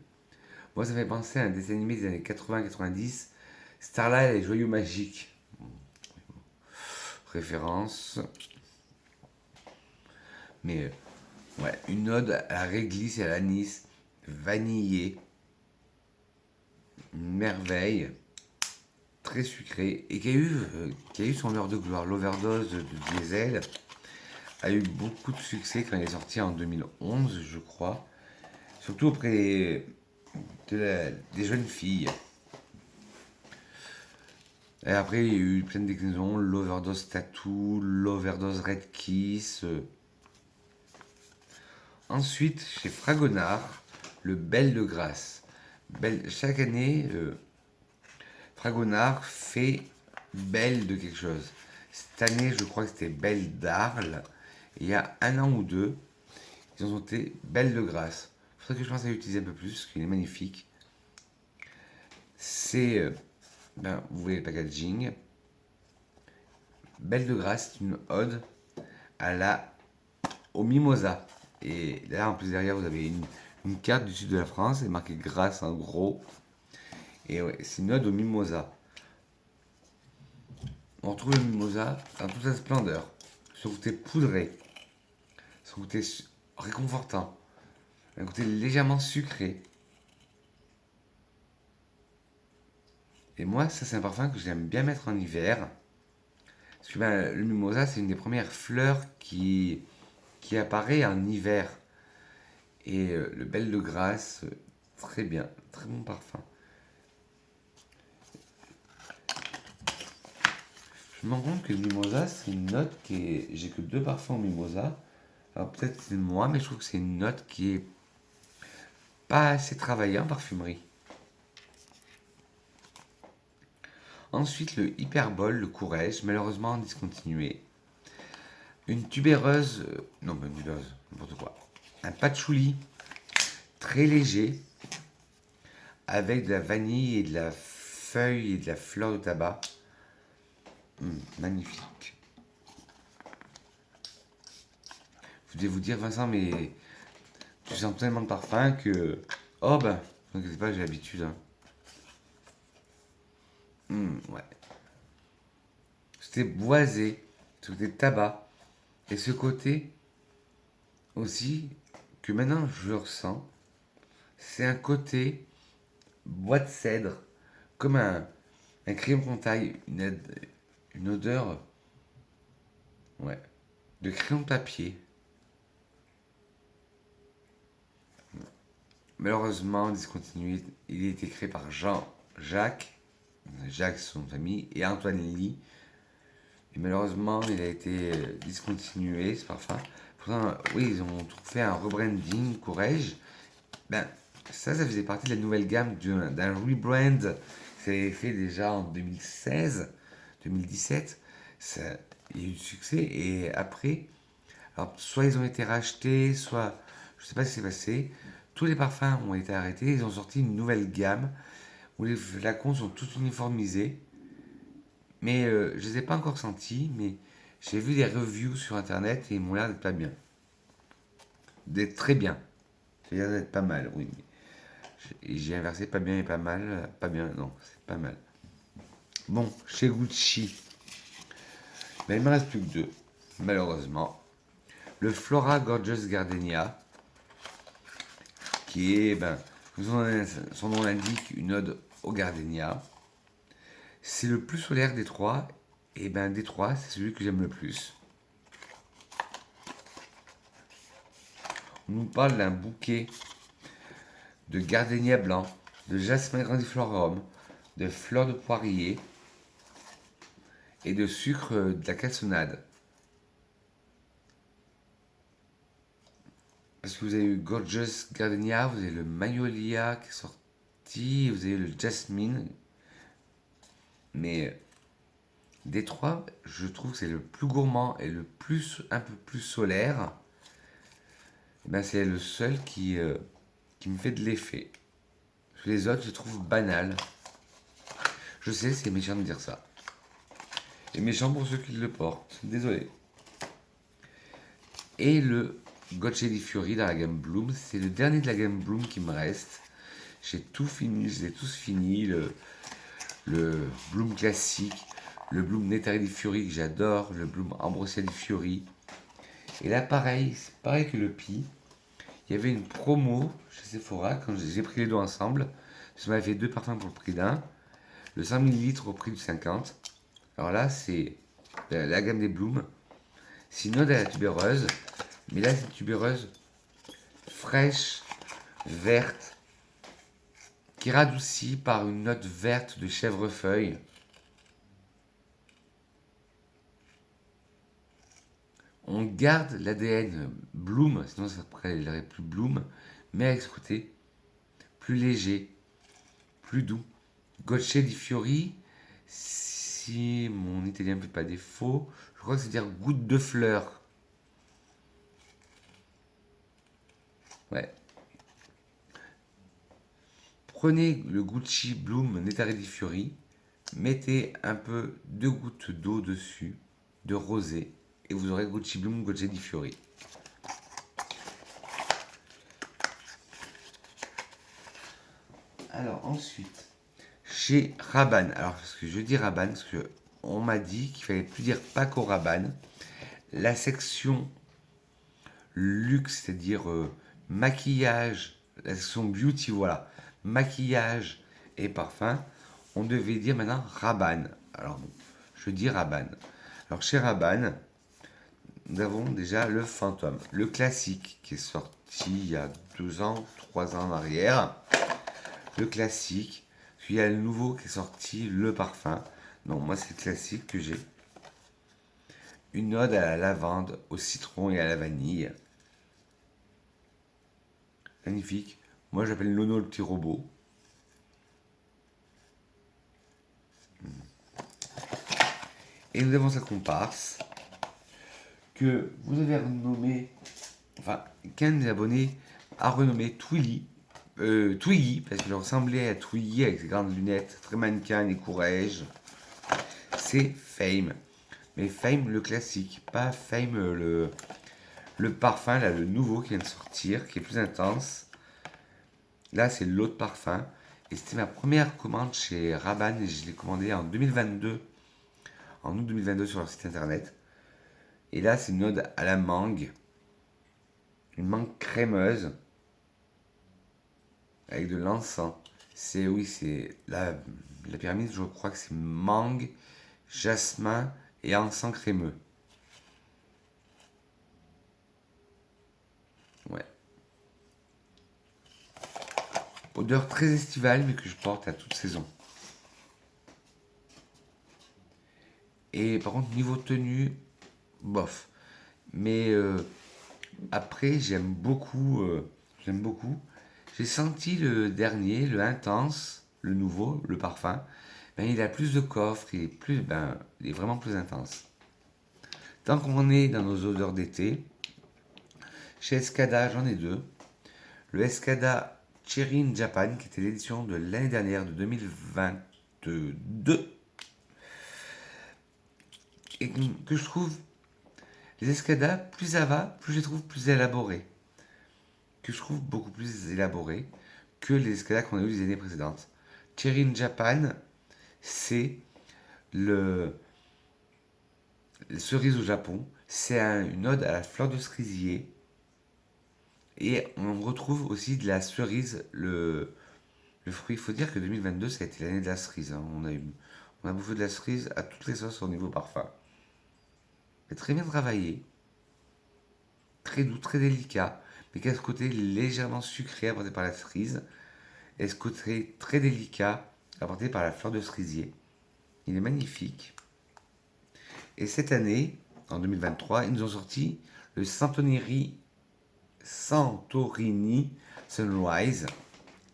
moi, ça fait penser à un dessin animé des années 80-90, Starlight et les Joyaux Magiques. Référence. Mais, ouais, une ode à la réglisse et à l'anis, vanillé, une merveille, très sucré, et qui a eu son heure de gloire. L'Overdose de Diesel a eu beaucoup de succès quand il est sorti en 2011, je crois. Surtout auprès des jeunes filles. Et après, il y a eu plein de déclinaisons, l'overdose tattoo, l'overdose red kiss. Ensuite, chez Fragonard, le Belle de Grâce. Chaque année, Fragonard fait Belle de quelque chose. Cette année, je crois que c'était Belle d'Arles. Il y a un an ou deux, ils ont été Belle de Grâce. Il faudrait que je pense à l'utiliser un peu plus, parce qu'il est magnifique. C'est, vous voyez le packaging. Belle de Grâce, c'est une ode au mimosa. Et là, en plus, derrière, vous avez une carte du sud de la France, et marqué Grâce en gros. Et ouais, c'est une ode au mimosa. On retrouve le mimosa dans toute sa splendeur. Son côté poudré, son côté réconfortant, un côté légèrement sucré. Et moi, ça, c'est un parfum que j'aime bien mettre en hiver. Parce que le mimosa, c'est une des premières fleurs qui apparaît en hiver. Et le Belle de Grâce, très bien, très bon parfum. Je me rends compte que le mimosa, c'est une note qui est. J'ai que deux parfums au mimosa. Alors peut-être que c'est moi, mais je trouve que c'est une note qui est pas assez travaillée en parfumerie. Ensuite, le Hyperbole, le Courrèges, malheureusement discontinué. Une tubéreuse. Non, pas une tubéreuse, n'importe quoi. Un patchouli très léger, avec de la vanille et de la feuille et de la fleur de tabac. Magnifique. Je voulais vous dire, Vincent, mais tu sens tellement de parfum que. Oh ben, ne t'inquiète pas, j'ai l'habitude. Hein. Ouais. C'était boisé, ce côté tabac. Et ce côté aussi, que maintenant je ressens, c'est un côté bois de cèdre, comme un crayon contact, une odeur, ouais, de crayon de papier. Malheureusement discontinué, il a été créé par Jean-Jacques, Jacques son famille, et Antoine Lee. Et malheureusement, il a été discontinué ce parfum. Pourtant, oui, ils ont fait un rebranding, Courrèges. Ben, ça faisait partie de la nouvelle gamme d'un rebrand qui s'avait fait déjà en 2016, 2017. Ça, il y a eu du succès. Et après, alors, soit ils ont été rachetés, soit je ne sais pas ce qui s'est passé. Tous les parfums ont été arrêtés. Ils ont sorti une nouvelle gamme où les flacons sont tous uniformisés. Mais je ne les ai pas encore sentis. Mais j'ai vu des reviews sur internet et ils m'ont l'air d'être pas bien. D'être très bien. C'est-à-dire d'être pas mal, oui. J'ai inversé pas bien et pas mal. Pas bien, non, c'est pas mal. Bon, chez Gucci, ben, il ne me reste plus que deux, malheureusement. Le Flora Gorgeous Gardenia, qui est, ben, comme son nom l'indique, une ode au gardenia. C'est le plus solaire des trois, et ben des trois, c'est celui que j'aime le plus. On nous parle d'un bouquet de gardenia blanc, de jasmin grandiflorum, de fleurs de poirier et de sucre de la cassonade. Parce que vous avez eu Gorgeous Gardenia, vous avez le Magnolia qui est sorti, vous avez le Jasmine. Mais des trois, je trouve que c'est le plus gourmand et un peu plus solaire. Et ben c'est le seul qui me fait de l'effet. Les autres, je les trouve banals. Je sais, c'est méchant de dire ça. Et méchant pour ceux qui le portent. Désolé. Et le Gocce di Fiori dans la gamme Bloom, c'est le dernier de la gamme Bloom qui me reste. J'ai tout fini, je les ai tous finis. Le Bloom classique, le Bloom Nettari di Fiori que j'adore, le Bloom Ambrosia di Fiori. Et là, pareil, c'est pareil que le Pi. Il y avait une promo chez Sephora quand j'ai pris les deux ensemble. Ça m'avait fait deux parfums pour le prix d'un. Le 100 ml au prix du 50. Alors là, c'est la gamme des Blooms. C'est une ode à la tubéreuse. Mais là, c'est une tubéreuse fraîche, verte, qui est radoucie par une note verte de chèvrefeuille. on garde l'ADN Bloom, sinon ça s'appellerait plus Bloom, mais avec ce côté plus léger, plus doux. Gocce di fiori, si mon italien ne fait pas défaut, je crois que c'est dire goutte de fleurs. Ouais. Prenez le Gucci Bloom Nettare di Fiori, mettez un peu 2 gouttes d'eau dessus, de rosé, et vous aurez Gucci Bloom Gocce di Fiori. Alors ensuite, chez Rabanne, alors parce que je dis Rabanne, parce que on m'a dit qu'il fallait plus dire Paco Rabanne, la section luxe, c'est-à-dire maquillage, la section beauty, voilà, maquillage et parfum, on devait dire maintenant Rabanne. Alors bon, je dis Rabanne. Alors chez Rabanne, nous avons déjà le fantôme, le classique qui est sorti il y a 2 ans, 3 ans en arrière. Le classique, puis il y a le nouveau qui est sorti, le parfum. Non, moi c'est le classique que j'ai. Une ode à la lavande, au citron et à la vanille. Magnifique. Moi j'appelle Nono le petit robot. Et nous avons sa comparse que vous avez renommé, enfin qu'un des abonnés a renommé Twiggy, parce qu'il ressemblait à Twiggy avec ses grandes lunettes, très mannequin et courage. C'est Fame. Mais Fame le classique, pas Fame le parfum, là, le nouveau qui vient de sortir, qui est plus intense. Là, c'est l'autre parfum. Et c'était ma première commande chez Rabanne et je l'ai commandé en 2022, en août 2022 sur leur site internet. Et là, c'est une ode à la mangue, une mangue crémeuse avec de l'encens. C'est, oui, c'est la pyramide, je crois que c'est mangue, jasmin et encens crémeux. Ouais. Odeur très estivale, mais que je porte à toute saison. Et par contre, niveau tenue, bof. Mais après, j'aime beaucoup. J'aime beaucoup. J'ai senti le dernier, le intense, le nouveau, le parfum. Ben, il a plus de coffre, il est vraiment plus intense. Tant qu'on est dans nos odeurs d'été, chez Escada, j'en ai 2. Le Escada Cherry in Japan, qui était l'édition de l'année dernière, de 2022, et que je trouve, les Escada, plus ça va, plus je les trouve plus élaborés. Que je trouve beaucoup plus élaborés que les Escada qu'on a eu les années précédentes. Cherry in Japan, c'est le cerise au Japon. C'est une ode à la fleur de cerisier. Et on retrouve aussi de la cerise, le fruit. Il faut dire que 2022, ça a été l'année de la cerise, hein. On a bouffé de la cerise à toutes les sauces au niveau parfum. C'est très bien travaillé, très doux, très délicat, mais qui a ce côté légèrement sucré apporté par la cerise, et ce côté très délicat apporté par la fleur de cerisier. Il est magnifique. Et cette année, en 2023, ils nous ont sorti le Santorini Sunrise,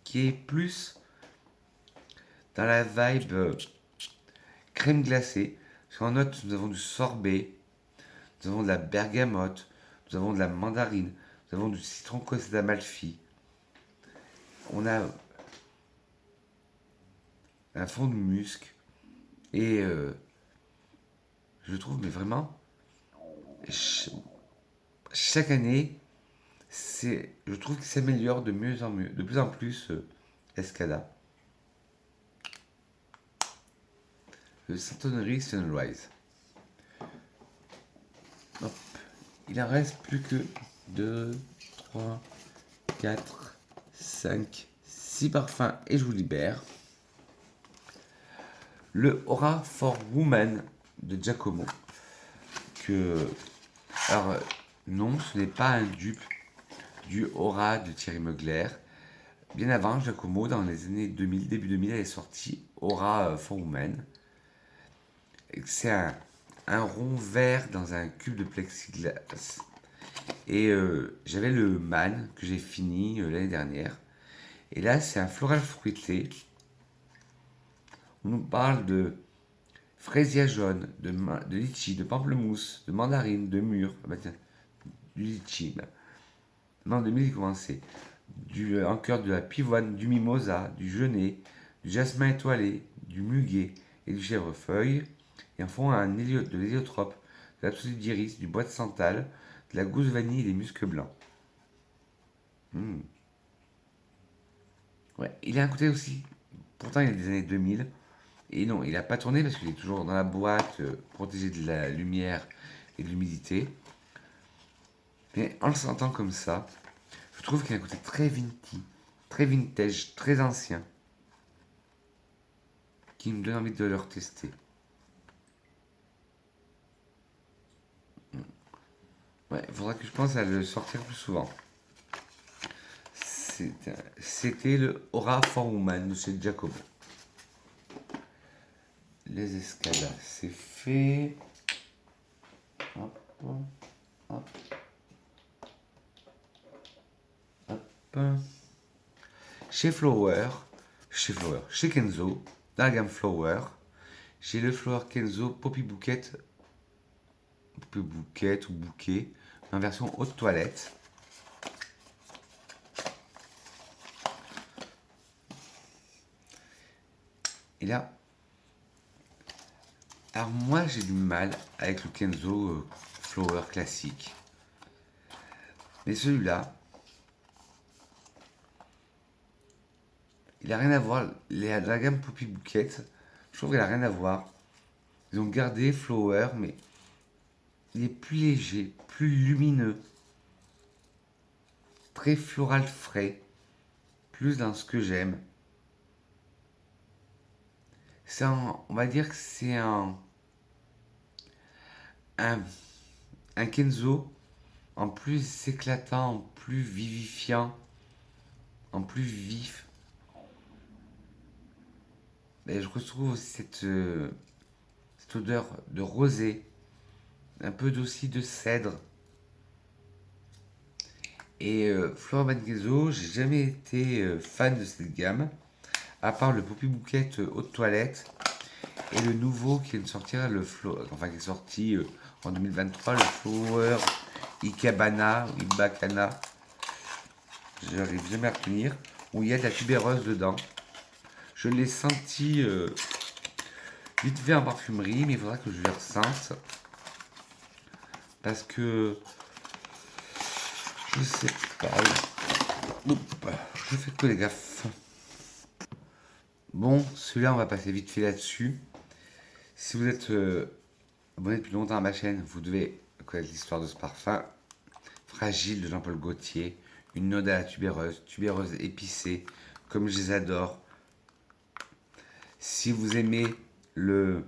qui est plus dans la vibe crème glacée. Sur note, nous avons du sorbet, nous avons de la bergamote, nous avons de la mandarine, nous avons du citron cossé d'Amalfi. On a un fond de musc. Et je trouve, mais vraiment, chaque année, je trouve qu'il s'améliore de mieux en mieux, de plus en plus Escada. Le Santonnerie Sunrise. Hop. Il en reste plus que 2, 3, 4, 5, 6 parfums et je vous libère. Le Aura for Woman de Giacomo. Alors, non, ce n'est pas un dupe du Aura de Thierry Mugler. Bien avant, Giacomo, dans les années 2000, début 2000, elle est sortie Aura for Woman. C'est un rond vert dans un cube de plexiglas. Et j'avais le Man que j'ai fini l'année dernière. Et là, c'est un floral fruité. On nous parle de fraisia jaune, de litchi, de pamplemousse, de mandarine, de mûre. Ah bah tiens, du litchi. Bah. Non, de mille commencé. En cœur de la pivoine, du mimosa, du genêt, du jasmin étoilé, du muguet et du chèvrefeuille. Et en fond, de l'héliotrope, de l'absolu d'iris, du bois de santal, de la gousse vanille et des muscs blancs. Mmh. Ouais, il a un côté aussi. Pourtant, il est des années 2000. Et non, il n'a pas tourné parce qu'il est toujours dans la boîte, protégé de la lumière et de l'humidité. Mais en le sentant comme ça, je trouve qu'il a un côté très vintage, très ancien, qui me donne envie de le retester. Ouais, il faudra que je pense à le sortir plus souvent. C'était le Aura for Woman de chez Jacobo. Les escalades, c'est fait. Hop, hop, hop. Chez Kenzo, dans la gamme Flower, j'ai le Flower Kenzo Poppy Bouquet ou bouquet, en version haute toilette. Et là, alors moi j'ai du mal avec le Kenzo Flower classique. Mais celui-là, il a rien à voir. La gamme Poppy Bouquet, je trouve qu'elle a rien à voir. Ils ont gardé Flower, mais il est plus léger, plus lumineux, très floral frais, plus dans ce que j'aime. On va dire que c'est un, un Kenzo en plus éclatant, en plus vivifiant, en plus vif. Et je retrouve aussi cette odeur de rosé, un peu aussi de cèdre. Et Flora Kenzo, j'ai jamais été fan de cette gamme, à part le Poppy Bouquet haute toilette et le nouveau qui vient de sortir, qui est sorti en 2023, le Flower Ibacana, j'arrive jamais à retenir, où il y a de la tubéreuse dedans. Je l'ai senti vite fait en parfumerie, mais il faudra que je le ressente. Parce que je sais pas. Je fais que les gaffes. Bon, celui-là, on va passer vite fait là-dessus. Si vous êtes abonné depuis longtemps à ma chaîne, vous devez connaître l'histoire de ce parfum. Fragile de Jean-Paul Gaultier. Une ode à la tubéreuse épicée, comme je les adore. Si vous aimez le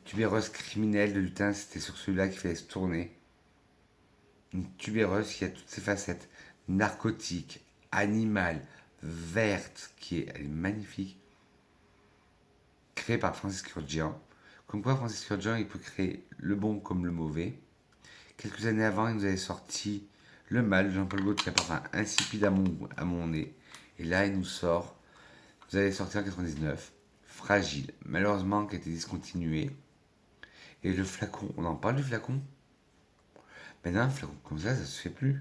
tubéreuse criminel de Lutin, c'était sur celui-là qu'il fallait se tourner. Une tubéreuse qui a toutes ses facettes, narcotique, animale, verte, elle est magnifique, créée par Francis Kurkdjian. Comme quoi Francis Kurkdjian, il peut créer le bon comme le mauvais. Quelques années avant, il nous avait sorti Le Mal, Jean-Paul Gaultier, parfum insipide à mon nez. Et là, il nous sort, vous allez sortir en 99, Fragile, malheureusement qui a été discontinué. Et le flacon, on en parle du flacon? Maintenant, un flacon comme ça se fait plus.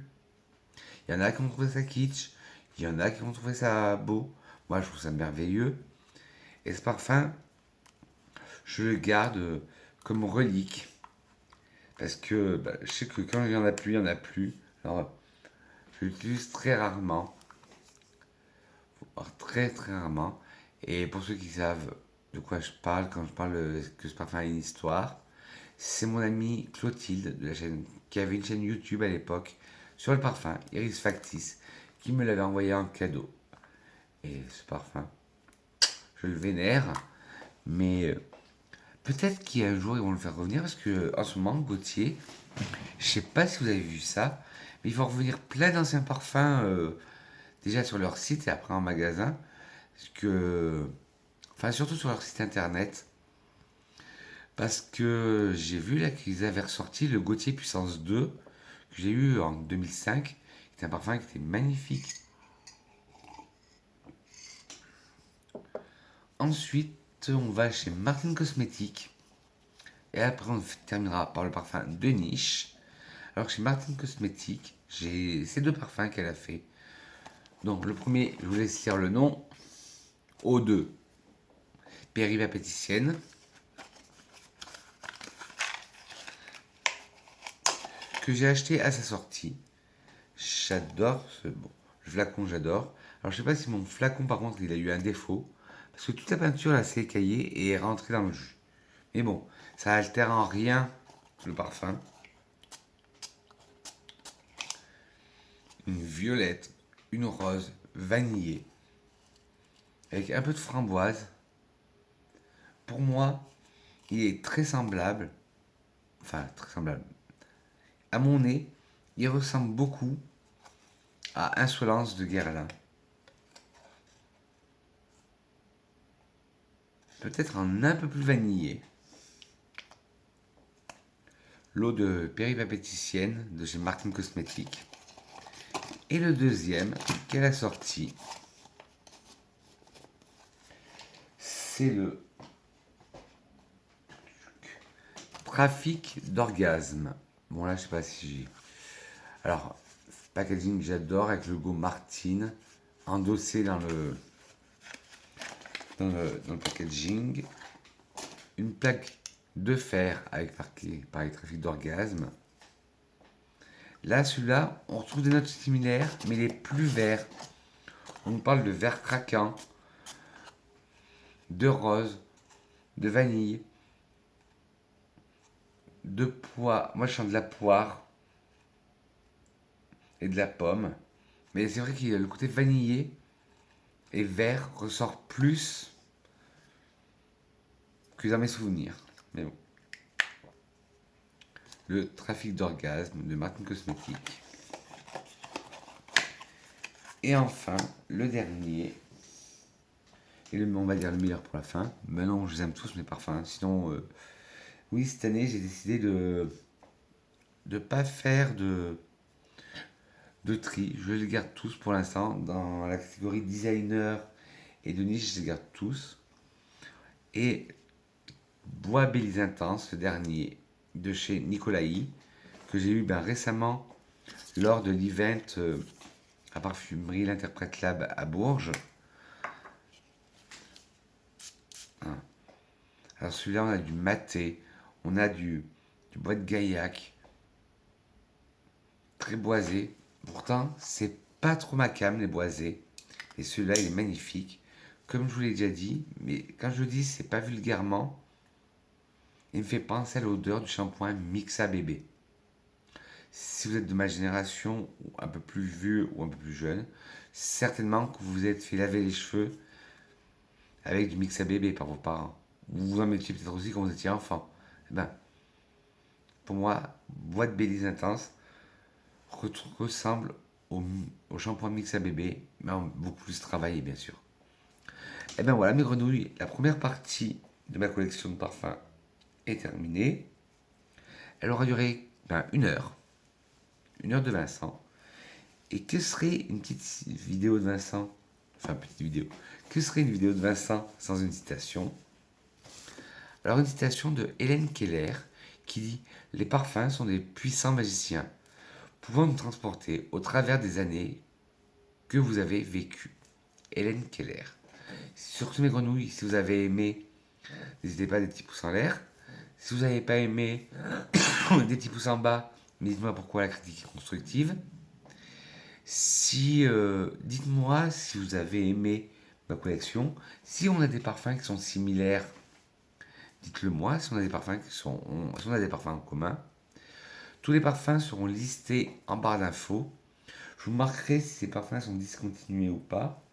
Il y en a qui vont trouver ça kitsch, il y en a qui vont trouver ça beau. Moi, je trouve ça merveilleux. Et ce parfum, je le garde comme relique. Parce que je sais que quand il n'y en a plus, il n'y en a plus. Alors, je l'utilise très rarement. Très très rarement. Et pour ceux qui savent de quoi je parle quand je parle que ce parfum a une histoire, c'est mon amie Clotilde de la chaîne, qui avait une chaîne YouTube à l'époque sur le parfum, Iris Factice, qui me l'avait envoyé en cadeau. Et ce parfum, je le vénère, mais peut-être qu'un jour ils vont le faire revenir parce que en ce moment, Gauthier, je sais pas si vous avez vu ça, mais ils vont revenir plein d'anciens parfums déjà sur leur site et après en magasin. Parce que, enfin, surtout sur leur site internet. Parce que j'ai vu là qu'ils avaient ressorti le Gautier Puissance 2 que j'ai eu en 2005. C'était un parfum qui était magnifique. Ensuite, on va chez Martin Cosmetics. Et après, on terminera par le parfum de niche. Alors, chez Martin Cosmetics, j'ai ces deux parfums qu'elle a fait. Donc, le premier, je vous laisse lire le nom. O2, Périva Pâtissienne. Que j'ai acheté à sa sortie. J'adore ce bon, le flacon, j'adore. Alors, je sais pas si mon flacon, par contre, il a eu un défaut. Parce que toute la peinture, là, s'est écaillée et est rentrée dans le jus. Mais bon, ça altère en rien le parfum. Une violette, une rose, vanillée, avec un peu de framboise. Pour moi, il est très semblable, enfin très semblable. À mon nez, il ressemble beaucoup à Insolence de Guerlain. Peut-être un peu plus vanillé. L'eau de Péripapéticienne de chez Martin Cosmetics. Et le deuxième qu'elle a sorti, c'est le Trafic d'orgasme. Bon là, je sais pas si j'ai... Alors, packaging, j'adore avec le logo Martine endossé dans le packaging. Une plaque de fer avec marqué pareil trafic d'orgasme. Là, celui-là, on retrouve des notes similaires, mais il est plus vert. On nous parle de vert craquant, de rose, de vanille, de poire. Moi, je sens de la poire et de la pomme. Mais c'est vrai que le côté vanillé et vert ressort plus que dans mes souvenirs. Mais bon. Le trafic d'orgasme de Martin Cosmetics. Et enfin, le dernier, et on va dire le meilleur pour la fin. Maintenant, je les aime tous mes parfums. Sinon, oui, cette année, j'ai décidé de ne pas faire de tri. Je les garde tous pour l'instant. Dans la catégorie designer et de niche, je les garde tous. Et Bois Bélise Intense, le dernier, de chez Nicolai, que j'ai eu récemment lors de l'event à Parfumerie l'Interprète Lab à Bourges. Hein. Alors celui-là, on a du maté, on a du bois de gaillac, très boisé. Pourtant, c'est pas trop ma came, les boisés. Et celui-là, il est magnifique. Comme je vous l'ai déjà dit, mais quand je le dis, c'est pas vulgairement, il me fait penser à l'odeur du shampoing Mixa Bébé. Si vous êtes de ma génération, ou un peu plus vieux ou un peu plus jeune, certainement que vous vous êtes fait laver les cheveux avec du Mixa Bébé par vos parents. Vous vous en mettiez peut-être aussi quand vous étiez enfant. Eh ben, pour moi, Bois de Bélise Intense ressemble au shampoing Mixa Bébé, mais en beaucoup plus travaillé, bien sûr. Et ben voilà, mes grenouilles, la première partie de ma collection de parfums est terminée. Elle aura duré 1 heure de Vincent. Et que serait une petite vidéo de Vincent, enfin petite vidéo, que serait une vidéo de Vincent sans une citation? Alors une citation de Hélène Keller qui dit: les parfums sont des puissants magiciens, pouvant nous transporter au travers des années que vous avez vécues. Hélène Keller. Surtout mes grenouilles, si vous avez aimé, n'hésitez pas à des petits pouces en l'air. Si vous n'avez pas aimé, des petits pouces en bas, mais dites-moi pourquoi la critique est constructive. Si, dites-moi si vous avez aimé ma collection. Si on a des parfums qui sont similaires, dites-le moi. Si on a des parfums si on a des parfums en commun. Tous les parfums seront listés en barre d'infos. Je vous marquerai si ces parfums sont discontinués ou pas.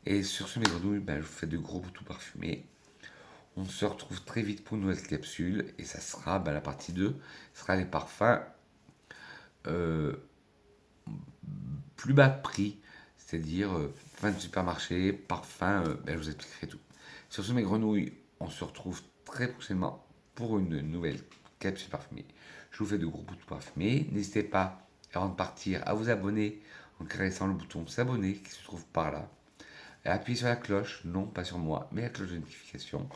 Et sur ce, mes grenouilles, je vous fais de gros boutons parfumés. On se retrouve très vite pour une nouvelle capsule. Et ça sera la partie 2. Ce sera les parfums plus bas prix. C'est-à-dire fin de supermarché, parfum. Je vous expliquerai tout. Sur ce, mes grenouilles, on se retrouve très très prochainement pour une nouvelle capsule parfumée. Je vous fais de gros bouts parfumés. N'hésitez pas, avant de partir, à vous abonner en caressant le bouton s'abonner qui se trouve par là. Et appuyez sur la cloche, non pas sur moi, mais la cloche de notification.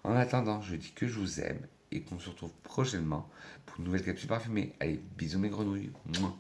En attendant, je dis que je vous aime et qu'on se retrouve prochainement pour une nouvelle capsule parfumée. Allez, bisous mes grenouilles. Mouah.